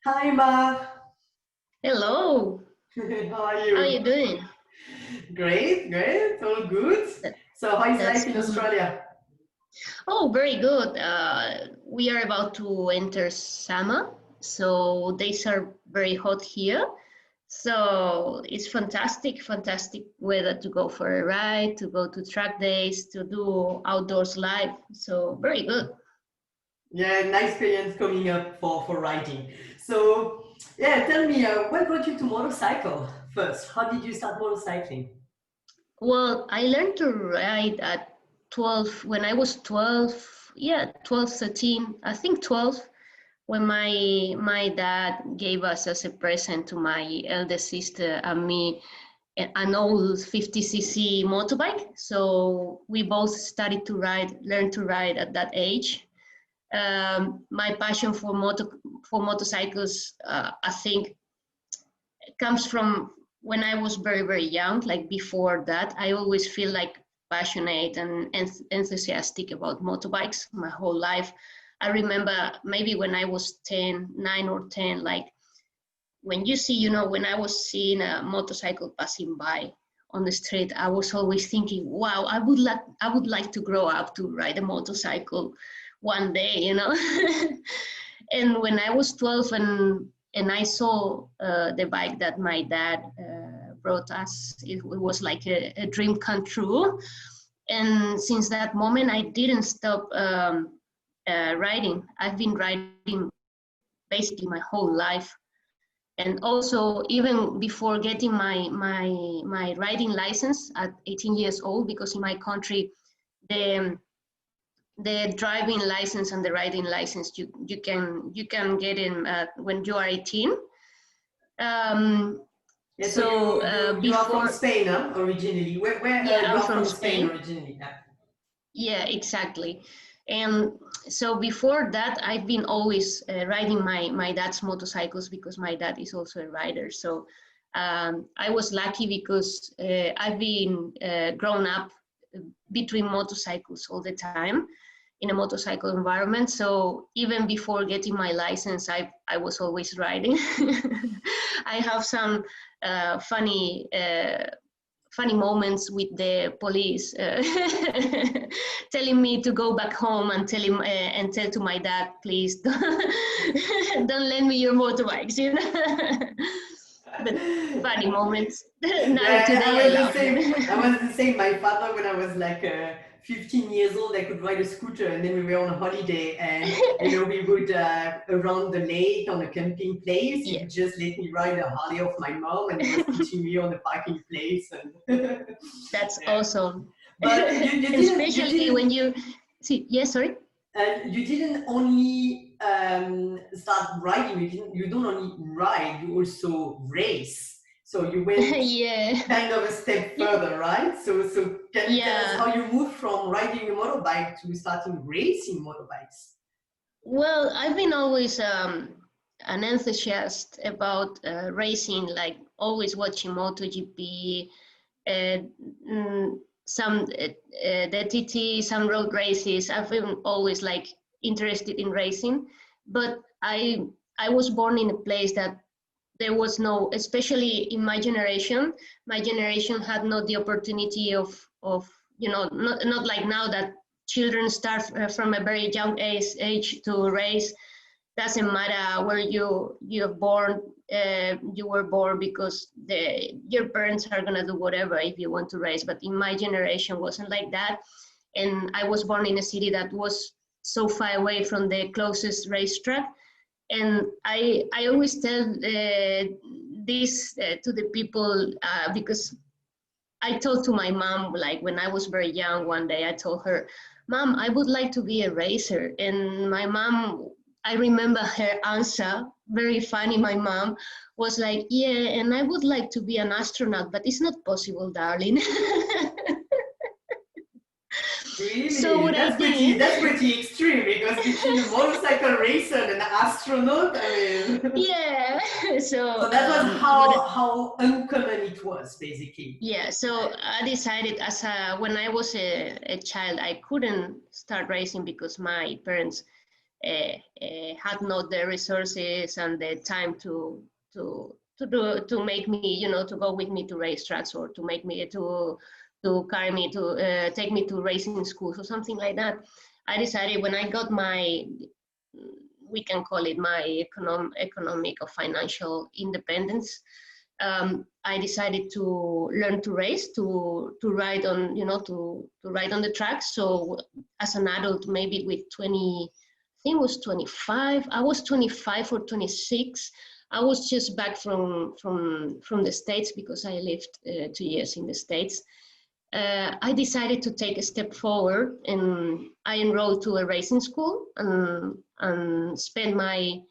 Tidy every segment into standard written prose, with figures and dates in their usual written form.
Hi, Ma. Hello, How are how are you? you doing? Great, great, all good. That, So, how is that's life in good. Australia? Oh, very good. We are about to enter summer, so days are very hot here. So it's fantastic, fantastic weather to go for a ride, to go to track days, to do outdoors life. So very good. Yeah, nice experience coming up for riding. So, yeah, tell me, what brought you to motorcycle first? How did you start motorcycling? Well, I learned to ride at 12 when I was 12, yeah, 12, 13, I think 12. When my dad gave us as a present to my eldest sister and me an old 50cc motorbike. So we both started to ride, learn to ride at that age. My passion for motorcycles, I think, comes from when I was very very young. Like before that, I always feel like passionate and enthusiastic about motorbikes my whole life. I remember maybe when I was 10, 9 or 10, like when you see, when I was seeing a motorcycle passing by on the street, I was always thinking, wow, I would like to grow up to ride a motorcycle one day. And when I was 12 and I saw the bike that my dad brought us, it was like a dream come true. And since that moment, I didn't stop riding. I've been riding basically my whole life. And also, even before getting my riding license at 18 years old, because in my country, the the driving license and the riding license you can get in when you are 18. Um, Yeah, so so you are from before, Spain, huh, originally. Where yeah, you I'm are from from Spain Spain. originally? Yeah. Yeah, exactly. And so before that, I've been always riding my dad's motorcycles because my dad is also a rider. So I was lucky because I've been grown up between motorcycles all the time in a motorcycle environment. So even before getting my license, I was always riding. I have some funny moments with the police telling me to go back home and tell to my dad, please don't lend me your motorbikes. But funny moments. Now Yeah, I today I was the love them. same. I was the same. My father, when I was like 15 years old, I could ride a scooter, and then we were on a holiday, and we would around the lake on a camping place. He Yeah, would just let me ride a Harley of my mom, and he was teaching me on the parking place, and that's yeah. awesome. But you And didn't you especially when didn't you see, yeah, sorry. you didn't only start riding. You don't only ride. You also race. So you went Yeah, kind of a step yeah, further, right? So can you tell us yeah. how you moved from riding a motorbike to starting racing motorbikes? Well, I've been always an enthusiast about racing, like always watching MotoGP, uh, some the TT, some road races. I've been always like interested in racing, but I was born in a place that there was no, especially in my generation had not the opportunity of not like now that children start from a very young age to race. Doesn't matter where you're born, you were born because your parents are gonna do whatever if you want to race. But in my generation wasn't like that, and I was born in a city that was so far away from the closest racetrack. And I always tell this to the people because I told to my mom, like when I was very young, one day I told her, Mom, I would like to be a racer. And my mom, I remember her answer, very funny. My mom was like, yeah, and I would like to be an astronaut, but it's not possible, darling. So Really, what I did, that's pretty extreme because between a motorcycle racer and an astronaut, I mean, yeah. so So that was what how uncommon it was, basically. Yeah, so I decided when I was a child, I couldn't start racing because my parents had not the resources and the time to make me, you know, to go with me to racetracks, or to make me to carry me to take me to racing schools or something like that. I decided when I got my, we can call it my economic or financial independence, I decided to learn to race, to ride on, you know, to ride on the track. So as an adult, maybe with 20, I think it was 25. I was 25 or 26. I was just back from the States, because I lived 2 years in the States. I decided to take a step forward, and I enrolled to a racing school, and spent my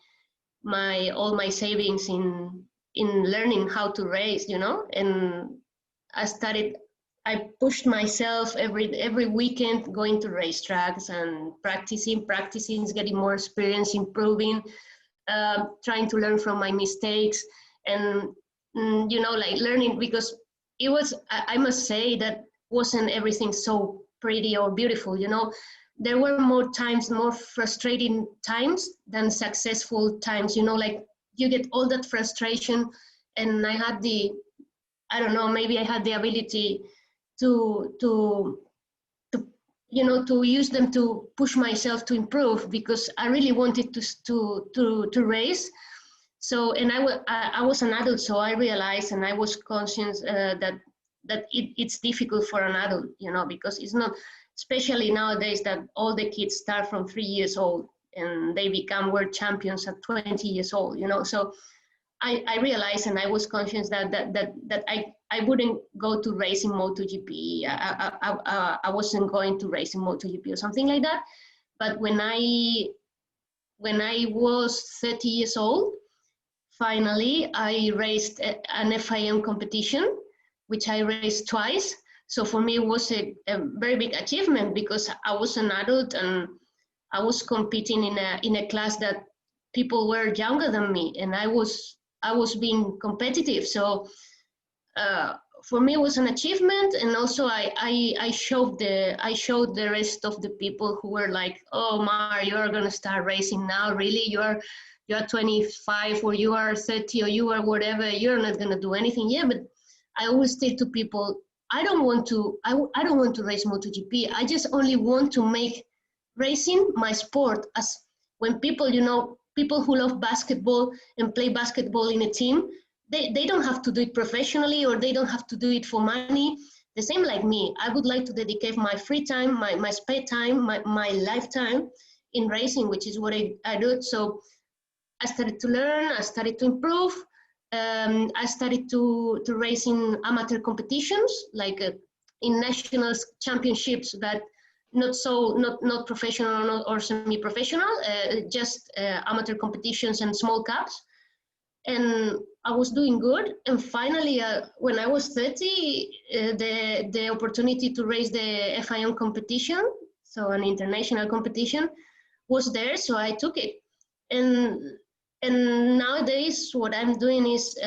all my savings in learning how to race, you know. And I pushed myself every weekend, going to racetracks and practicing, getting more experience, improving, trying to learn from my mistakes, and you know, like learning, because it was, I must say that wasn't everything so pretty or beautiful, you know. There were more times, more frustrating times than successful times, you know, like you get all that frustration. And I had the, I don't know, maybe I had the ability to you know, to use them to push myself to improve, because I really wanted to race. So, and I was an adult, so I realized, and I was conscious that it's difficult for an adult, you know, because it's not, especially nowadays, that all the kids start from 3 years old and they become world champions at 20 years old, you know. So I realized, and I was conscious that I wouldn't go to race in MotoGP. I wasn't going to race in MotoGP or something like that. But when I was 30 years old, finally I raced an FIM competition, which I raced twice. So for me, it was a very big achievement, because I was an adult and I was competing in a class that people were younger than me, and I was being competitive. So for me, it was an achievement, and also I showed the rest of the people who were like, "Oh, Mar, you are gonna start racing now? Really? You're 25, or you are 30, or you are whatever. You're not gonna do anything." Yeah, but I always say to people, I don't want to race MotoGP. I just only want to make racing my sport. As when people, you know, people who love basketball and play basketball in a team, they don't have to do it professionally, or they don't have to do it for money. The same like me. I would like to dedicate my free time, my spare time, my lifetime in racing, which is what I do. So I started to learn, I started to improve. I started to race in amateur competitions, like in national championships, but not professional or semi-professional, just amateur competitions and small cups. And I was doing good. And finally, when I was 30, the opportunity to race the FIM competition, so an international competition, was there. So I took it. And nowadays, what I'm doing is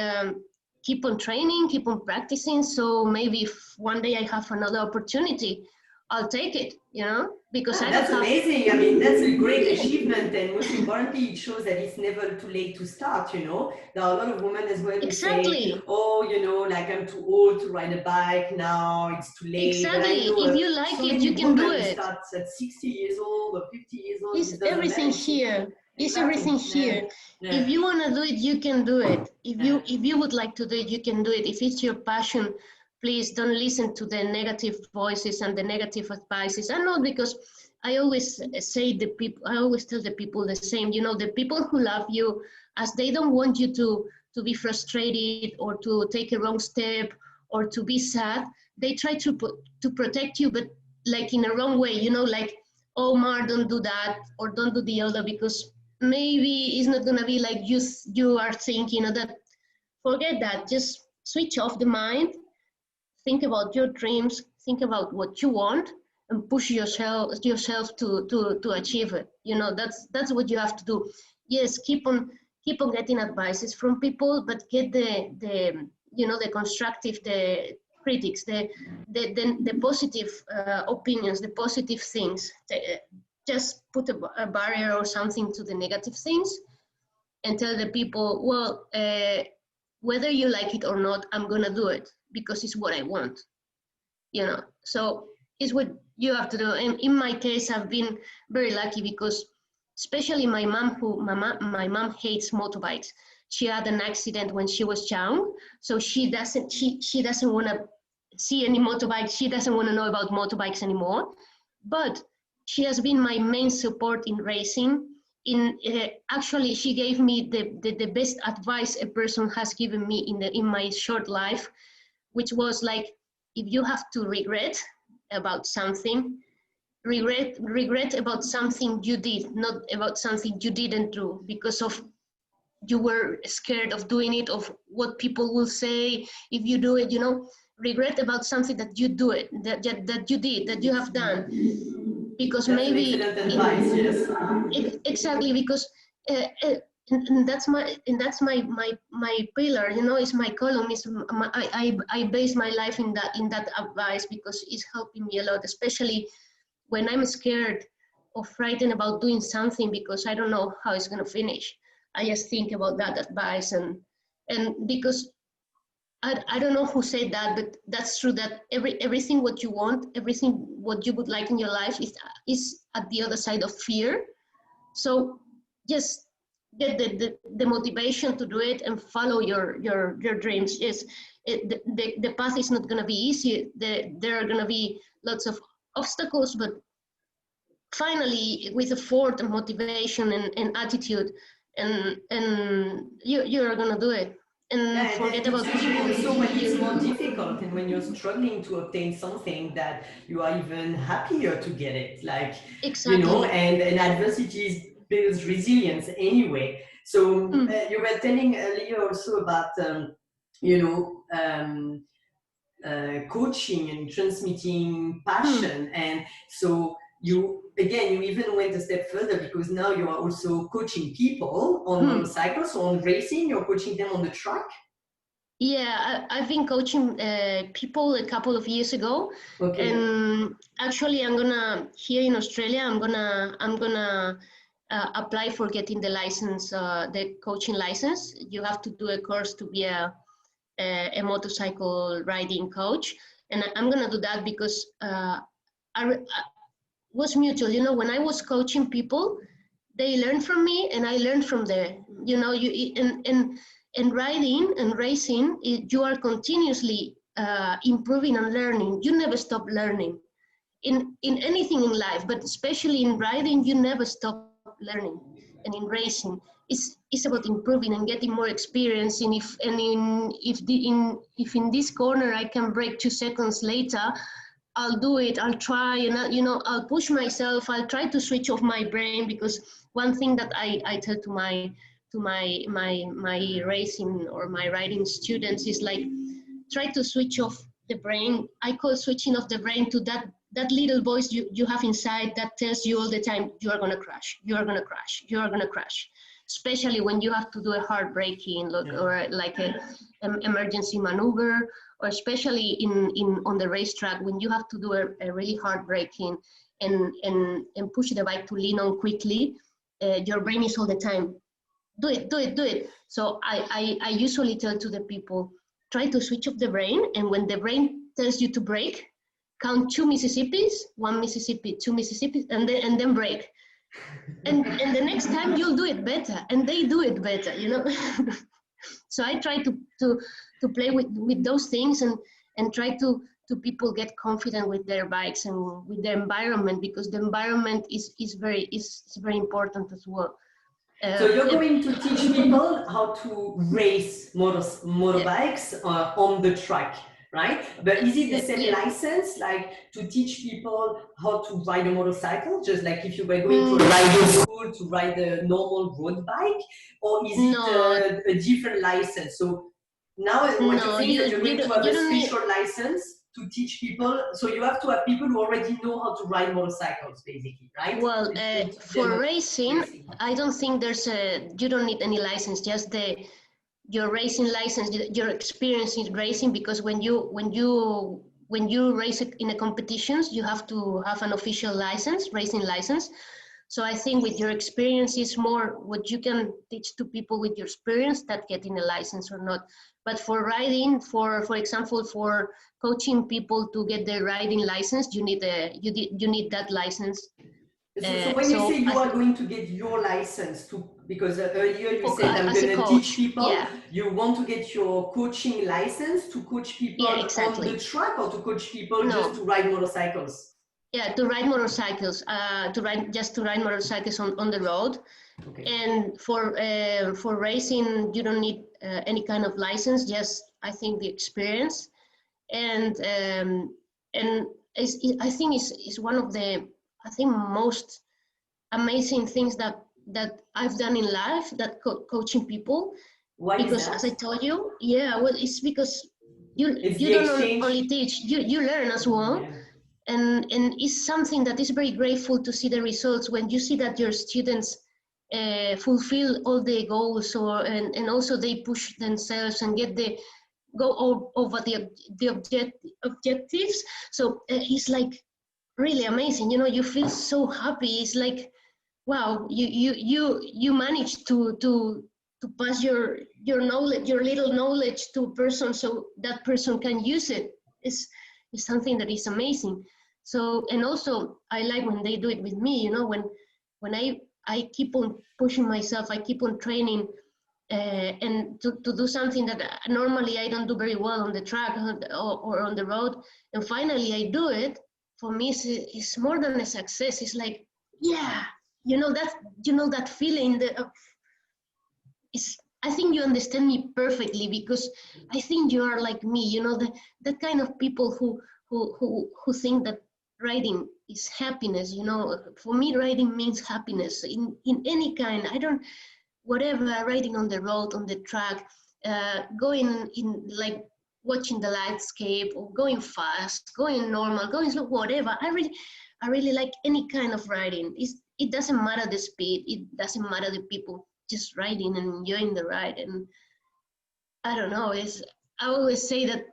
keep on training, keep on practicing. So maybe if one day I have another opportunity, I'll take it, you know, because I don't That's have. amazing. I mean, that's a great achievement, and most importantly, it shows that it's never too late to start. You know, there are a lot of women as well who say, Exactly. "Oh, you know, like I'm too old to ride a bike now; it's too late." But I Exactly. know If you like so it, many you can do women who it. start at 60 years old or 50 years old. It's It doesn't matter. everything here. It's Exactly. everything Yeah. here. Yeah. If you want to do it, you can do it. Yeah. If you would like to do it, you can do it. If it's your passion, please don't listen to the negative voices and the negative advices. I know, because I always say I always tell the people the same. You know, the people who love you, as they don't want you to be frustrated, or to take a wrong step, or to be sad. They try to protect you, but like in a wrong way. You know, like, "Oh, Mar, don't do that, or don't do the other, because maybe it's not gonna be like you are thinking." Or that, forget that. Just switch off the mind. Think about your dreams. Think about what you want, and push yourself to achieve it. You know, that's what you have to do. Yes, keep on getting advices from people, but get the you know, the constructive, the critics, the positive opinions, the positive things. just put a barrier or something to the negative things and tell the people, well, whether you like it or not, I'm gonna do it because it's what I want, you know. So it's what you have to do. And in my case, I've been very lucky because especially my mom, my mom hates motorbikes. She had an accident when she was young, so she doesn't want to see any motorbikes. She doesn't want to know about motorbikes anymore. But she has been my main support in racing. Actually, she gave me the best advice a person has given me in my short life, which was like, if you have to regret about something, regret about something you did, not about something you didn't do because of you were scared of doing it, of what people will say if you do it, you know. Regret about something that you do it, that you did, that you have done, because That's an maybe excellent advice, yes. exactly, because and that's my pillar, you know, is my column, is I base my life in that advice because it's helping me a lot, especially when I'm scared or frightened about doing something because I don't know how it's going to finish. I just think about that advice, and because I don't know who said that, but that's true, that everything what you want, everything what you would like in your life is at the other side of fear. So just get the motivation to do it and follow your dreams. Yes, the path is not going to be easy. There are going to be lots of obstacles, but finally, with effort and motivation and attitude, you're gonna do it. And Yeah, forget it's about usually people also if when it's more you difficult and when you're struggling to obtain something that you are even happier to get it. Like, you know, exactly. and adversity builds resilience anyway. So Mm, you were telling earlier also about, you know, coaching and transmitting mm, passion. And so you, again, you even went a step further because now you are also coaching people on mm. motorcycles, so on racing, you're coaching them on the track. Yeah, I've been coaching people a couple of years ago, Okay. and actually, I'm gonna here in Australia. I'm gonna apply for getting the license, the coaching license. You have to do a course to be a motorcycle riding coach, and I'm gonna do that because I was mutual. You know, when I was coaching people, they learned from me, and I learned from them. You know, and riding and racing, you are continuously improving and learning. You never stop learning in anything in life, but especially in riding, you never stop learning. And in racing, it's about improving and getting more experience. And if in this corner I can break 2 seconds later, I'll do it. I'll try, and I'll push myself. I'll try to switch off my brain, because one thing that I tell to my racing or my riding students is like, try to switch off the brain. I call switching off the brain to that little voice you have inside that tells you all the time, you are going to crash, you are going to crash, you are going to crash. Especially when you have to do a hard braking, look, Yeah. or like an emergency maneuver, or especially in on the racetrack when you have to do a really hard braking and push the bike to lean on quickly. Your brain is all the time, do it, do it, do it. So I usually tell to the people, try to switch off the brain, and when the brain tells you to brake, count 2 Mississippis, 1 Mississippi, 2 Mississippis, and then brake. And the next time you'll do it better, and they do it better, you know. So I try to play with those things, and try to people get confident with their bikes and with their environment, because the environment is very important as well. So you're Yeah, going to teach people how to race yeah, motorbikes on the track, right? But is it the yeah, same yeah. license, like to teach people how to ride a motorcycle, just like if you were going to a Mm, riding school to ride a normal road bike, or is it no, a different license? So now what you're no, saying is that you're going to have you a don't need. special license to teach people. So you have to have people who already know how to ride motorcycles, basically, right? Well, And teach them for how to racing, racing. I don't think you don't need any license, just your racing license, your experience in racing, because when you race it in a competitions, you have to have an official license, racing license. So I think with your experience is more what you can teach to people with your experience that getting a license or not. But for riding, for example, for coaching people to get their riding license, you need that license. So when you say So you are going to get your license to, because earlier you said I'm as a going to teach coach, people, yeah, you want to get your coaching license to coach people yeah, on the exactly. track or to coach people just to No, ride motorcycles? yeah, to ride motorcycles, to ride motorcycles on the road. Okay. And for racing, you don't need any kind of license. Just I think the experience, and I think is one of the most amazing things that I've done in life. That coaching people, Why is because as I that? told you, yeah, well, it's because It's you the don't exchange. only teach, you learn as well. Yeah. And it's something that is very grateful to see the results when you see that your students fulfill all the goals, and also they push themselves and go over the objectives. So it's like really amazing. You feel so happy. It's like, wow, you managed to pass your knowledge, your little knowledge to a person, so that person can use it. Is something that is amazing. So, and also I like when they do it with me. When I keep on pushing myself, I keep on training, and to do something that normally I don't do very well on the track or on the road, and finally I do it. For me, it's more than a success. It's like, yeah, that that feeling that is. I think you understand me perfectly, because I think you are like me. That kind of people who think that riding is happiness. For me, riding means happiness in any kind. I don't whatever, riding on the road, on the track, going in, like watching the landscape, or going fast, going normal, going slow, whatever. I really like any kind of riding. It doesn't matter the speed. It doesn't matter the people, just riding and enjoying the ride. And I don't know. I always say that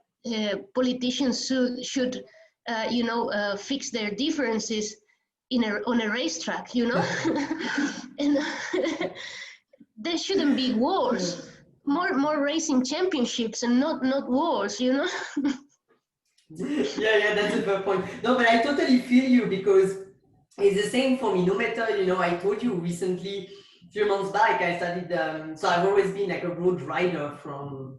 politicians should fix their differences on a racetrack. And there shouldn't be wars. More racing championships and not wars. Yeah, that's a fair point. No, but I totally feel you, because it's the same for me. No matter, I told you recently, a few months back, I started. So I've always been like a road rider from,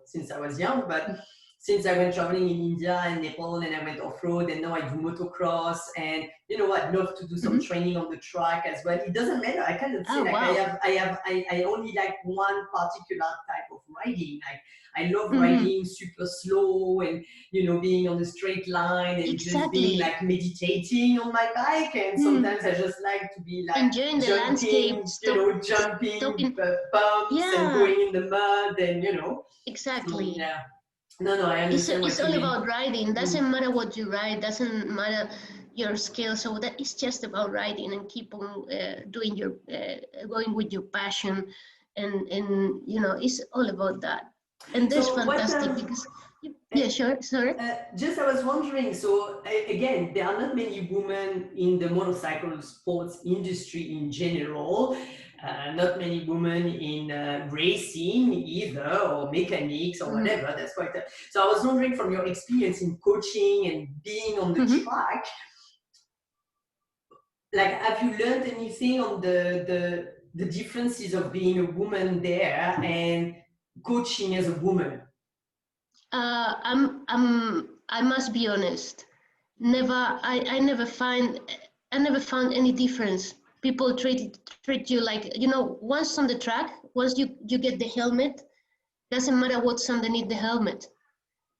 since I was young. But since I went traveling in India and Nepal, and I went off road, and now I do motocross, and I'd love to do some Mm-hmm. training on the track as well. It doesn't matter. I cannot say Oh like wow. I only like one particular type of riding. Like I love Mm-hmm. riding super slow, and being on a straight line, and just being Exactly. like meditating on my bike. And Mm. sometimes I just like to be like Enjoying the landscape. jumping, jumping Stopping. bumps and Yeah, going in the mud, and so exactly. yeah. No, I understand It's what you all mean. about riding. Mm. Doesn't matter what you ride. Doesn't matter your skill. So that it's just about riding and keep on doing your going with your passion, and it's all about that. And that's So what fantastic because uh, yeah, sure, sorry. just I was wondering, so again, there are not many women in the motorcycle sports industry in general, not many women in racing either, or mechanics or Mm-hmm. whatever. That's quite. So I was wondering, from your experience in coaching and being on the Mm-hmm. track, like, have you learned anything on the differences of being a woman there and coaching as a woman? I must be honest. I never found any difference. People treat you like, once on the track, once you get the helmet, doesn't matter what's underneath the helmet.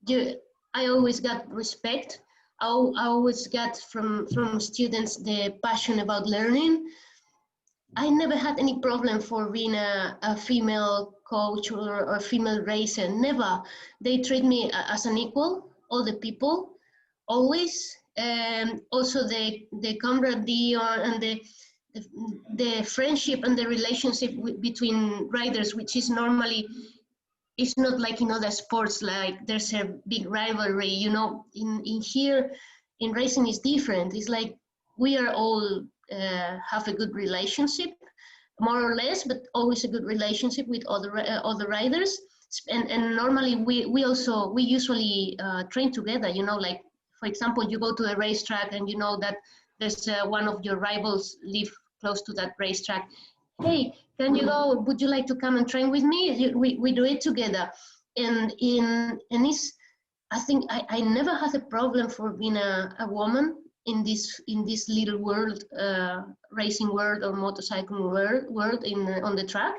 You, I always got respect. I always got from students the passion about learning. I never had any problem for being a female coach or a female racer. Never. They treat me as an equal, all the people, always. Also the camaraderie and the, the friendship and the relationship between riders, which is normally, it's not like in other sports, like there's a big rivalry. In here, in racing is different. It's like we are all have a good relationship, more or less, but always a good relationship with other riders. And normally we usually train together. You know, like for example, you go to a racetrack and you know that there's one of your rivals live close to that racetrack. Hey, can you go? Would you like to come and train with me? We do it together, and it's. I think I never had a problem for being a woman in this little world, racing world or motorcycle world on the track.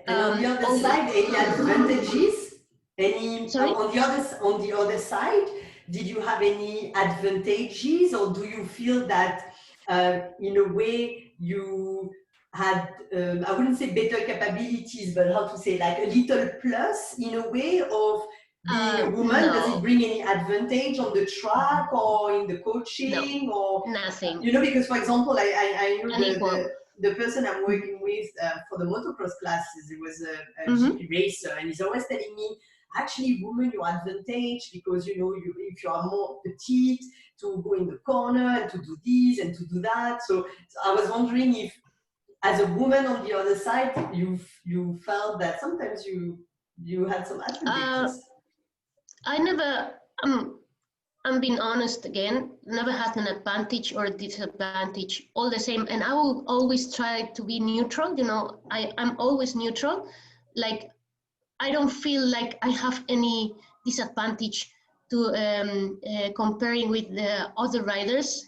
And on the other side, any advantages? Sorry? On the other side, did you have any advantages, or do you feel that in a way you had I wouldn't say better capabilities, but how to say, like a little plus in a way of being a woman? Does it No, bring any advantage on the track or in the no, coaching, or nothing. you know, because for example, I know Unequal. the person I'm working with for the motocross classes, it was a Mm-hmm. GP racer, and he's always telling me, actually, women, you're advantage because you know, if you are more petite, to go in the corner and to do this and to do that. So I was wondering if, as a woman on the other side, you felt that sometimes you had some advantages. I never. I'm being honest again. Never had an advantage or disadvantage. All the same, and I will always try to be neutral. You know, I'm always neutral. Like I don't feel like I have any disadvantage to comparing with the other riders.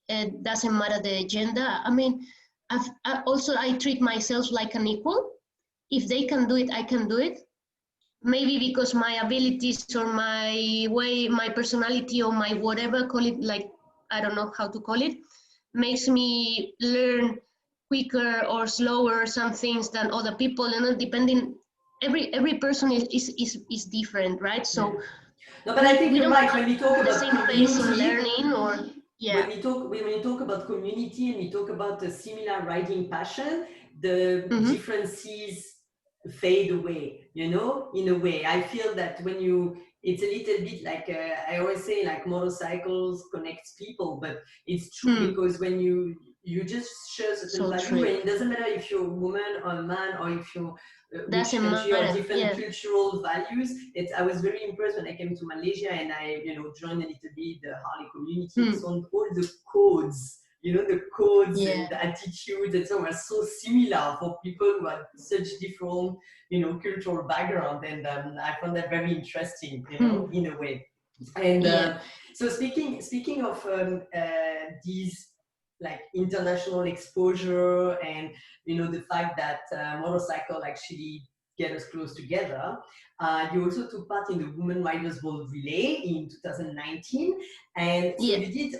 It doesn't matter the gender. I mean, I treat myself like an equal. If they can do it, I can do it. Maybe because my abilities or my way, my personality or my whatever, call it, like, I don't know how to call it, makes me learn quicker or slower some things than other people, and depending, every person is different, right? So Yeah. No, but I think we you're don't right when have we talk the about same pace in community. learning, or yeah. When we talk about community and we talk about a similar riding passion, the Mm-hmm. differences fade away, you know, in a way. I feel that when you, it's a little bit like I always say, like motorcycles connects people, but it's true because when you just share certain So value, and true. it doesn't matter if you're a woman or a man, or if you're which Doesn't country, or matter. different Yeah. cultural values. It's, I was very impressed when I came to Malaysia and I, you know, joined a little bit the Harley community, and so on. All the codes, you know, the codes Yeah. and the attitudes and so on were so similar for people who had such different, you know, cultural background, and I found that very interesting, you know, in a way. And Yeah. so speaking of these like international exposure, and you know, the fact that motorcycle actually get us close together, you also took part in the Women Riders World Relay in 2019, and so Yeah. you did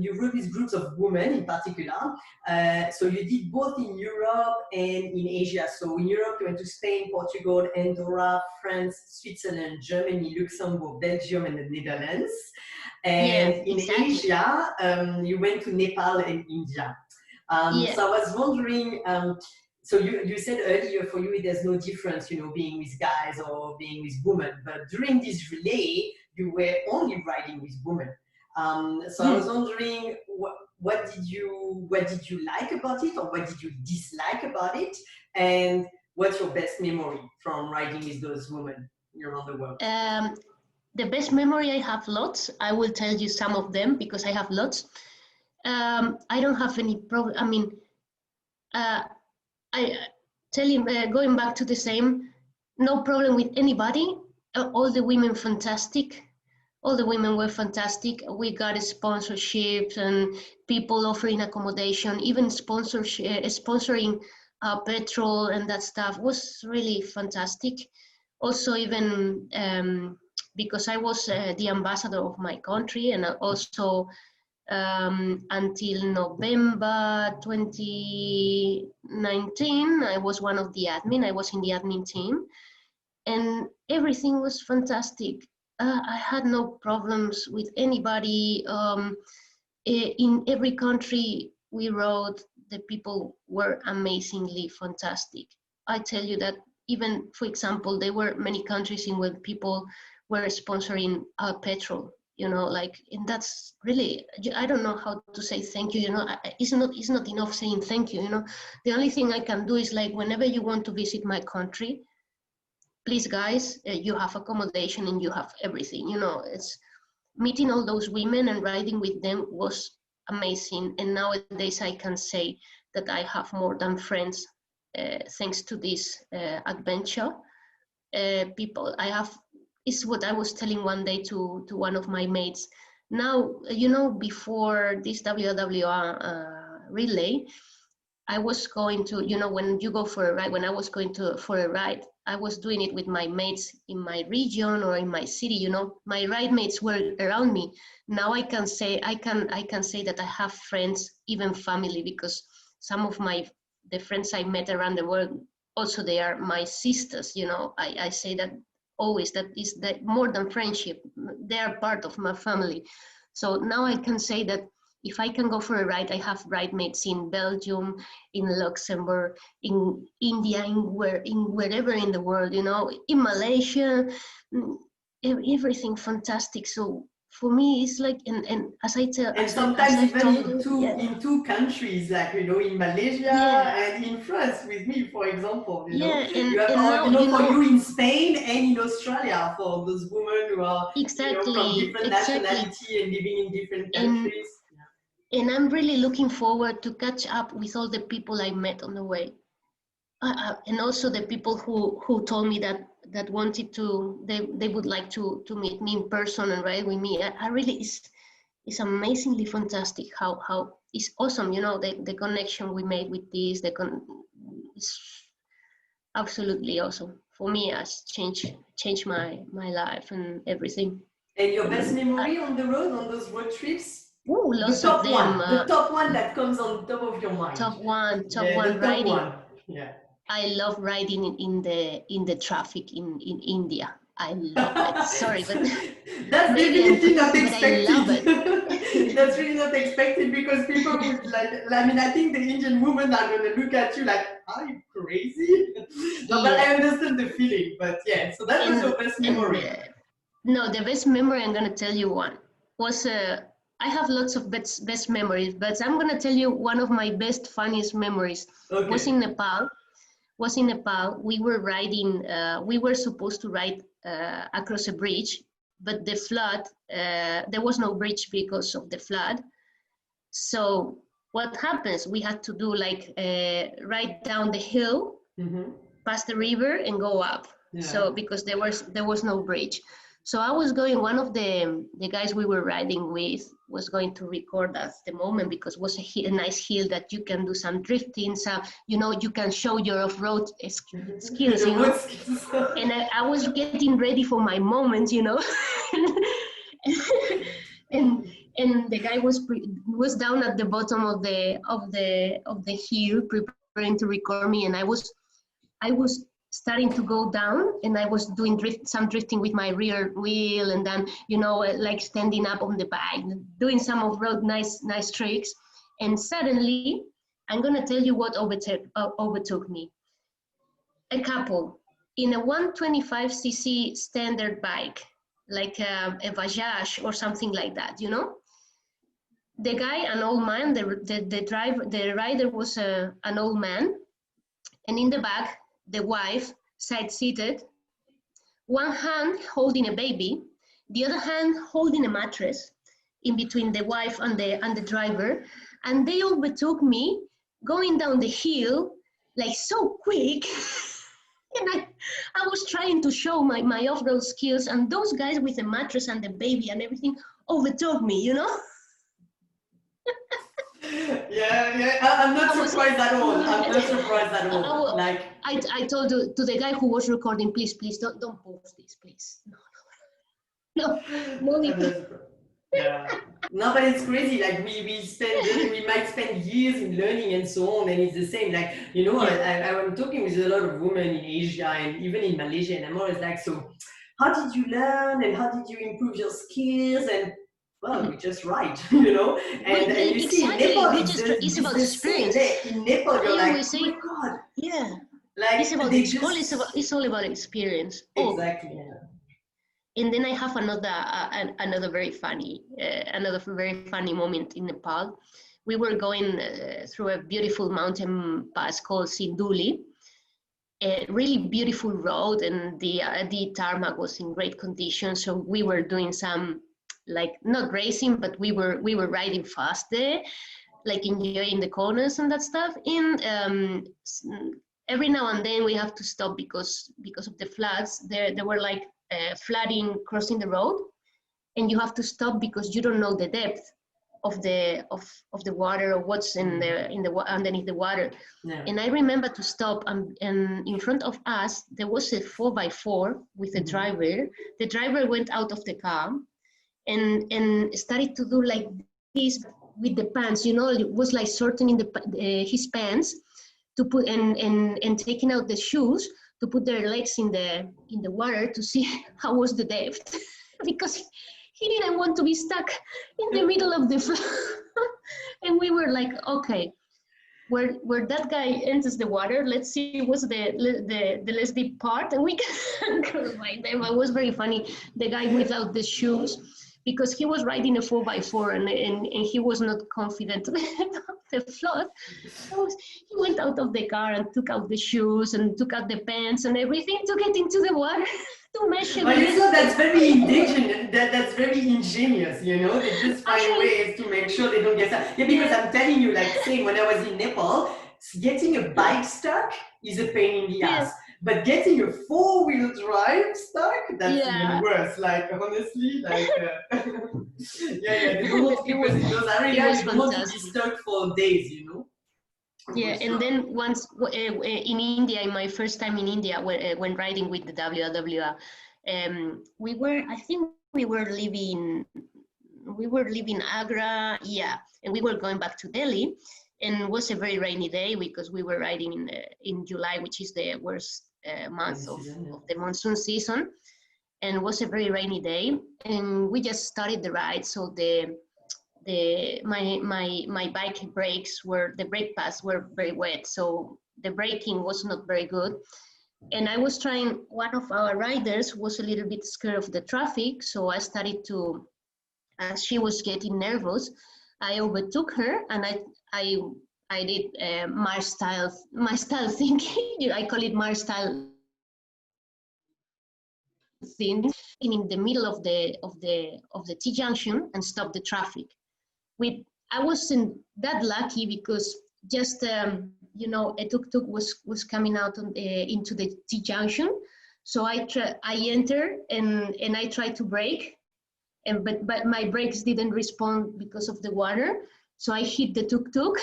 you wrote these groups of women in particular. So you did both in Europe and in Asia. So in Europe, you went to Spain, Portugal, Andorra, France, Switzerland, Germany, Luxembourg, Belgium, and the Netherlands. And Yeah. in Exactly. Asia, you went to Nepal and India. Yeah. So I was wondering, so you said earlier, for you there's no difference, you know, being with guys or being with women, but during this relay, you were only riding with women. So I was wondering, what did you like about it, or what did you dislike about it, and what's your best memory from riding with those women around the world? The best memory, I have lots. I will tell you some of them because I have lots. I don't have any problem. I mean, I tell him, going back to the same, no problem with anybody. All the women fantastic. All the women were fantastic. We got sponsorships and people offering accommodation, even sponsorship, sponsoring petrol and that stuff was really fantastic. Also, even because I was the ambassador of my country, and also until November 2019, I was one of the admin. I was in the admin team, and everything was fantastic. I had no problems with anybody. In every country we rode, the people were amazingly fantastic. I tell you that even, for example, there were many countries in where people were sponsoring petrol. you know, like, and that's really, I don't know how to say thank you, you know. It's not enough saying thank you, you know. The only thing I can do is like, whenever you want to visit my country, please guys, you have accommodation and you have everything, you know. It's meeting all those women and riding with them was amazing. And nowadays I can say that I have more than friends thanks to this adventure. People I have, is what I was telling one day to one of my mates. Now, you know, before this WWR relay, I was going to, you know, when you go for a ride, when I was going to for a ride, I was doing it with my mates in my region or in my city, you know. My ride mates were around me. Now I can say, I can say that I have friends, even family, because some of the friends I met around the world, also they are my sisters, you know. I say that always, that is that more than friendship, they are part of my family. So now I can say that if I can go for a ride, I have ride mates in Belgium, in Luxembourg, in India, in wherever in the world, you know, in Malaysia, everything fantastic. So for me, it's like, and as I tell, And as sometimes I've even told you, yeah, in two countries, like, you know, in Malaysia yeah, and in France with me, for example, you know. yeah, You have, and now, you know, you for know, you in Spain and in Australia, for those women who are, you know, from different exactly, nationality and living in different and countries. I'm really looking forward to catch up with all the people I met on the way. And also the people who told me that wanted to, they would like to meet me in person and ride with me. I really, it's amazingly fantastic how it's awesome, you know, the connection we made with this, it's absolutely awesome for me. Has changed my life and everything. And your best And memory on the road, on those road trips? lots of them. The top one that comes on top of your mind. Top Yeah, one the top riding. one. Yeah. I love riding in the traffic in India. I love it. Sorry, but That's maybe I'm definitely not crazy, but I love expected. it. That's really not expected because people would like, I mean, I think the Indian women are going to look at you like, are you crazy? No, but Yeah, I understand the feeling. But yeah, so that was and your best and memory. no, the best memory I'm gonna tell you one was I have lots of best memories, but I'm gonna tell you one of my best funniest memories was Okay. in Nepal. We were riding, we were supposed to ride across a bridge, but the flood, there was no bridge because of the flood. So what happens? We had to do like ride down the hill, Mm-hmm. pass the river, and go up. Yeah. So because there was no bridge. So I was going. One of the guys we were riding with was going to record us the moment because it was a nice hill that you can do some drifting. So you know you can show your off-road skills. Your You road know, skills. and I was getting ready for my moment. You know, and the guy was down at the bottom of the hill preparing to record me, and I was starting to go down, and I was doing some drifting with my rear wheel, and then like standing up on the bike, doing some off-road nice tricks, and suddenly I'm gonna tell you what overtook me. A couple in a 125cc standard bike, like a Bajaj or something like that, you know. The guy, an old man, the rider was an old man, and in the back, the wife, side-seated, one hand holding a baby, the other hand holding a mattress in between the wife and the driver, and they overtook me going down the hill like so quick. And I was trying to show my off-road skills, and those guys with the mattress and the baby and everything overtook me, you know? Yeah. I'm not surprised at all. I'm not surprised at all. Like, I told to the guy who was recording, please don't post this, please. No, no, I'm not surprised. Yeah. No, but it's crazy. Like we might spend years in learning and so on, and it's the same. Like, you know, yeah. I'm talking with a lot of women in Asia and even in Malaysia, and I'm always like, so how did you learn and how did you improve your skills? And well, we just write, you know. And you see in Exactly. Nepal, It's it's about the same. experience. In Nepal, you're I like, always oh my say, god, yeah, like they just it's all about experience. Oh, exactly. Yeah. And then I have another very funny moment in Nepal. We were going through a beautiful mountain pass called Sinduli, a really beautiful road, and the tarmac was in great condition. So we were doing some, like, not racing, but we were riding fast there, like enjoying the corners and that stuff. And every now and then we have to stop because of the floods. There were like flooding crossing the road, and you have to stop because you don't know the depth of the water, or what's underneath the water. Yeah. And I remember to stop, and in front of us there was a 4x4 with a driver. The driver went out of the car and started to do like this with the pants, it was like sorting in his pants to put and taking out the shoes to put their legs in the water to see how was the depth because he didn't want to be stuck in the middle of the flood. And we were like, okay, where that guy enters the water, let's see what's the less deep part, and we can go by them. It was very funny, the guy without the shoes, because he was riding a 4x4 and he was not confident about the flood. So he went out of the car and took out the shoes and took out the pants and everything to get into the water to measure. But you know, that's very indigenous, that's very ingenious, they just find ways to make sure they don't get stuck. Yeah, because I'm telling you, like, saying when I was in Nepal, getting a bike stuck is a pain in the ass. But getting a 4-wheel drive stuck, that's even worse. Like, honestly, like, they don't want people in those areas, you don't want to be stuck for days, Yeah, and then once in India, in my first time in India, when riding with the WWR, we were leaving Agra, and we were going back to Delhi, and it was a very rainy day because we were riding in July, which is the worst month of the monsoon season, and it was a very rainy day, and we just started the ride, so my bike brakes the brake pads were very wet, so the braking was not very good. And I was trying, one of our riders was a little bit scared of the traffic, so I started to, as she was getting nervous, I overtook her, and I did my style thinking. I call it my style thing, in the middle of the T junction and stop the traffic. I wasn't that lucky because just a tuk-tuk was coming out into the T junction, so I entered and I tried to brake, but my brakes didn't respond because of the water, so I hit the tuk-tuk.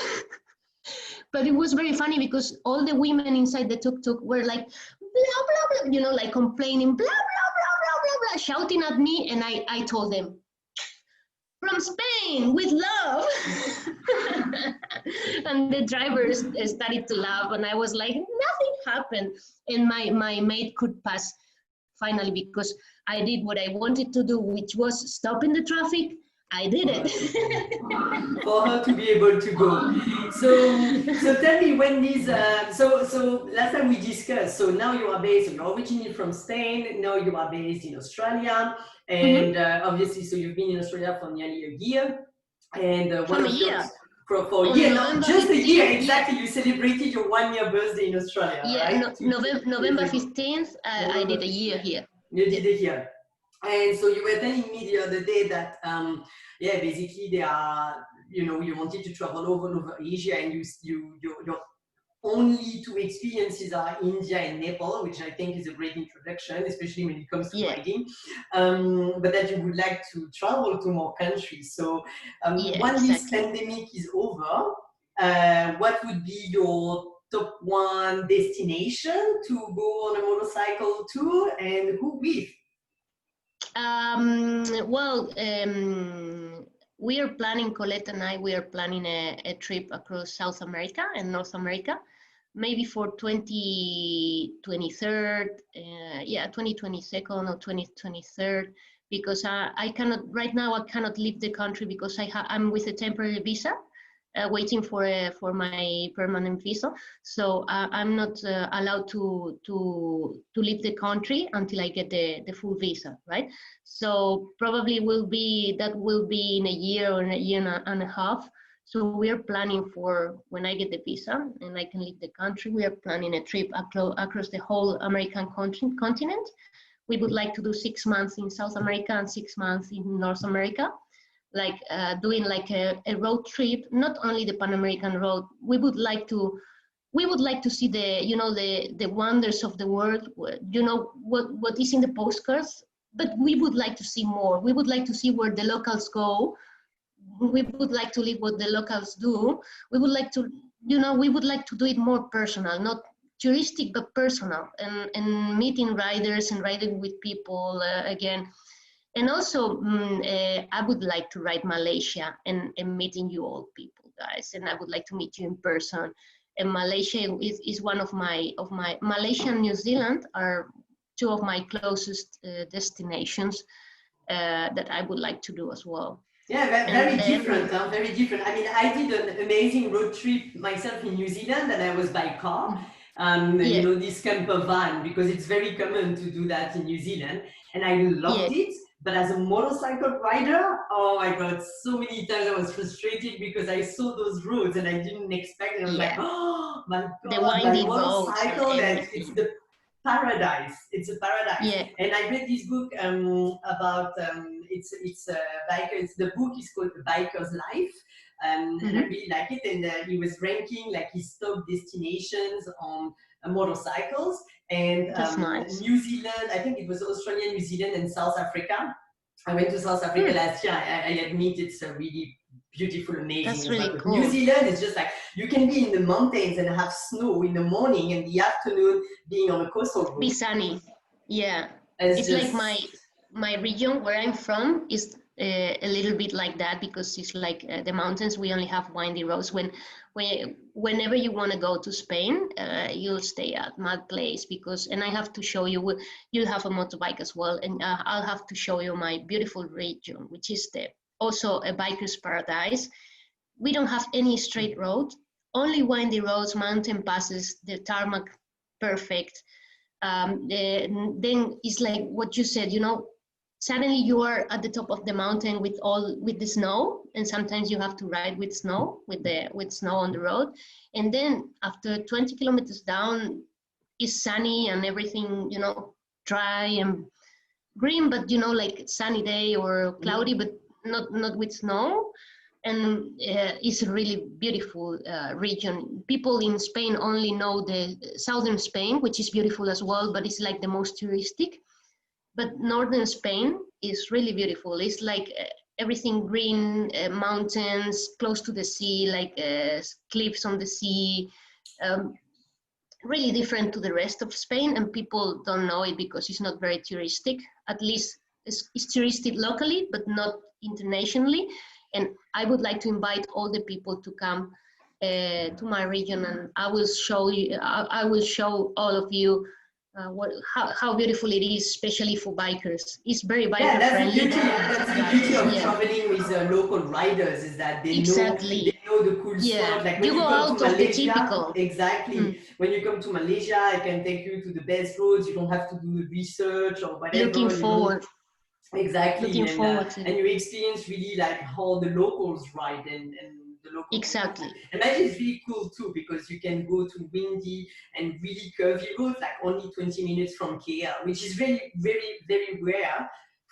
But it was very funny because all the women inside the tuk-tuk were like blah blah blah, like complaining, blah blah blah blah blah blah, shouting at me, and I told them, from Spain with love. And the drivers started to laugh, and I was like, nothing happened. And my mate could pass finally because I did what I wanted to do, which was stop in the traffic. I did it. For her to be able to go. So tell me, when these, so last time we discussed, so now you are based, you're originally from Spain, now you are based in Australia, and obviously, so you've been in Australia for nearly a year. And from a year. For a year, not just a year, exactly. You celebrated your 1-year birthday in Australia, right? November 15th, I did a year here. You did it here. And so you were telling me the other day that, basically they are, you wanted to travel over Asia, and your only 2 experiences are India and Nepal, which I think is a great introduction, especially when it comes to riding, but that you would like to travel to more countries. So when this pandemic is over, what would be your top 1 destination to go on a motorcycle tour, and who with? We are planning, Colette and I, we are planning a trip across South America and North America, maybe for 2023, 2022 or 2023, because I cannot, right now I cannot leave the country because I'm with a temporary visa, waiting for my permanent visa. So I'm not allowed to leave the country until I get the full visa, right? So probably will be in a year or a year and a half. So we are planning for when I get the visa and I can leave the country. We are planning a trip across the whole American continent. We would like to do 6 months in South America and 6 months in North America, like doing like a road trip. Not only the Pan American road. We would like to see the wonders of the world. You know what is in the postcards, but we would like to see more. We would like to see where the locals go. We would like to live what the locals do. We would like to, we would like to do it more personal, not touristic, but personal, and meeting riders and riding with people again. And also, I would like to ride Malaysia and meeting you all people, guys. And I would like to meet you in person. And Malaysia is one of my Malaysia and New Zealand are two of my closest destinations that I would like to do as well. Yeah, very different, very different. I mean, I did an amazing road trip myself in New Zealand, and I was by car. You know, this camper van, because it's very common to do that in New Zealand, and I loved it. But as a motorcycle rider, oh my God, so many times I was frustrated because I saw those roads and I didn't expect it. I was like, oh my God, the winding motorcycle, roads, it's the paradise. It's a paradise. Yeah. And I read this book about it's a biker. The book is called The Biker's Life, and I really like it. And he was ranking like his top destinations on motorcycles. And nice. New Zealand, I think it was Australia, New Zealand, and South Africa. I went to South Africa last year. I admit it's a really beautiful, amazing. That's really cool. New Zealand is just like, you can be in the mountains and have snow in the morning, and the afternoon being on a coastal road. Be sunny. Yeah. It's just like my region where I'm from is a little bit like that, because it's like the mountains, we only have windy roads. Whenever you want to go to Spain, you'll stay at my place, and I have to show you, you'll have a motorbike as well, and I'll have to show you my beautiful region, which is also a biker's paradise. We don't have any straight road, only windy roads, mountain passes, the tarmac perfect. Then it's like what you said, suddenly you are at the top of the mountain with the snow, and sometimes you have to ride with snow, with snow on the road. And then after 20 kilometers down, it's sunny and everything, dry and green, but like sunny day or cloudy, but not with snow. And it's a really beautiful region. People in Spain only know the southern Spain, which is beautiful as well, but it's like the most touristic. But northern Spain is really beautiful. It's like everything green, mountains, close to the sea, like cliffs on the sea. Really different to the rest of Spain, and people don't know it because it's not very touristic. At least it's touristic locally, but not internationally. And I would like to invite all the people to come to my region, and I will show you. I will show all of you how beautiful it is, especially for bikers. It's very biker friendly. That's the beauty of traveling with local riders, is that they know the cool spot. Like when you come to Malaysia, exactly. When you come to Malaysia, I can take you to the best roads. You don't have to do the research or whatever. Looking forward. Exactly. And you experience really like how the locals ride and the local. Exactly. And that is really cool too, because you can go to windy and really curvy roads, like only 20 minutes from KL, which is very, very, very rare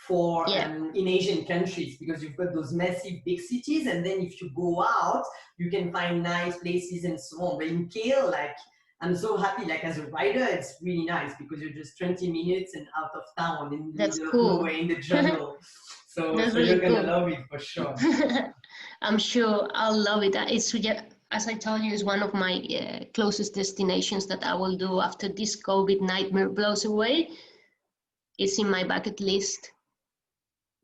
for in Asian countries, because you've got those massive big cities, and then if you go out, you can find nice places and so on. But in KL, like, I'm so happy, like as a rider, it's really nice because you're just 20 minutes and out of town in the middle of nowhere in the jungle. So you're gonna love it for sure. I'm sure I'll love it. It's, as I told you, is one of my closest destinations that I will do after this COVID nightmare blows away. It's in my bucket list.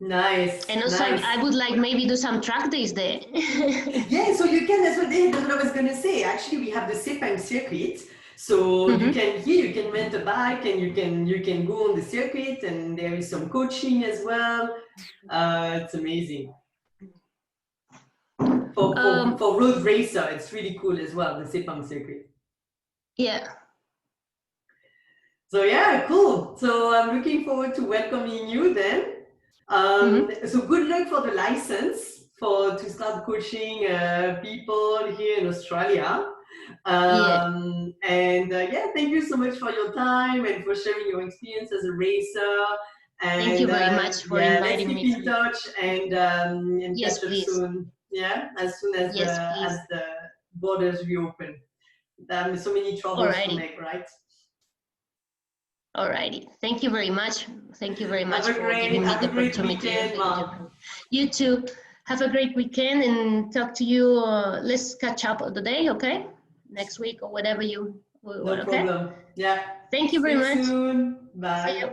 Nice. And also, I would like maybe do some track days there. Yeah, so you can. That's what I was gonna say. Actually, we have the Sepang circuit, so you can rent a bike and you can go on the circuit, and there is some coaching as well. It's amazing. for road racer, it's really cool as well, the Sepang circuit. Yeah. So yeah, cool. So I'm looking forward to welcoming you then. So good luck for the license to start coaching people here in Australia. Yeah. And yeah, thank you so much for your time and for sharing your experience as a racer. And Thank you very much for yeah, let's inviting keep me. in touch and Yes, catch up please. soon. Yeah, as soon as Yes, please. the borders reopen. There are so many travels to Alrighty. make, right? Alrighty. Thank you very much. Thank you very much for giving me Have the a great opportunity of weekend, the Mark. interview. You too. Have a great weekend and talk to you. Let's catch up the day, okay? Next week or whatever you. No Okay. problem. Yeah. Thank you very See you much. soon. See Bye. you.